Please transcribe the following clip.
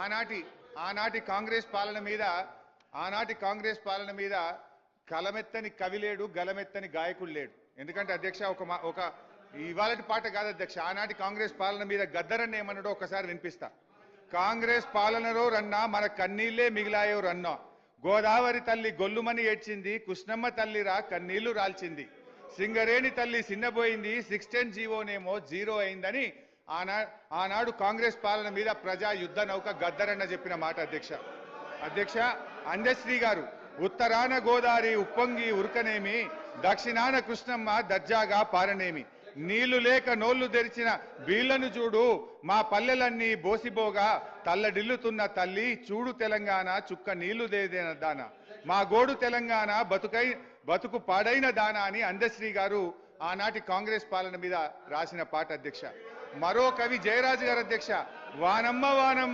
ఆనాటి ఆనాటి కాంగ్రెస్ పాలన మీద కలమెత్తని కవిలేడు గలమెత్తని గాయకుడు లేడు. ఎందుకంటే అధ్యక్ష ఒక ఇవాళటి పాట కాదు అధ్యక్ష, ఆనాటి కాంగ్రెస్ పాలన మీద గద్దరన్న ఏమన్నాడో ఒకసారి వినిపిస్తా. కాంగ్రెస్ పాలనలో రన్నా మన కన్నీళ్లే మిగిలాయో రన్నా, గోదావరి తల్లి గొల్లుమని ఏడ్చింది, కృష్ణమ్మ తల్లిరా కన్నీళ్లు రాల్చింది, సింగరేణి తల్లి సిన్నబోయింది, 610 జీవోనేమో జీరో అయిందని ఆనాడు కాంగ్రెస్ పాలన మీద ప్రజా యుద్ధ నౌక గద్దరన్న చెప్పిన మాట అధ్యక్ష. అందశ్రీ గారు ఉత్తరాన గోదావరి ఉప్పొంగి ఉరకనేమి, దక్షిణాన కృష్ణమ్మ దర్జాగా పారనేమి, నీళ్లు లేక నోళ్లు తెరిచిన వీళ్లను చూడు, మా పల్లెలన్నీ బోసిబోగా తల్లడిల్లుతున్న తల్లి, చూడు తెలంగాణ చుక్క నీళ్లు దేదేన మా గోడు తెలంగాణ బతుకు పాడైన దానా అని అందశ్రీ గారు ఆనాటి కాంగ్రెస్ పాలన మీద రాసిన పాట అధ్యక్ష. మరో కవి జయరాజు గారు అధ్యక్ష, వానమ్మ వానమ్మ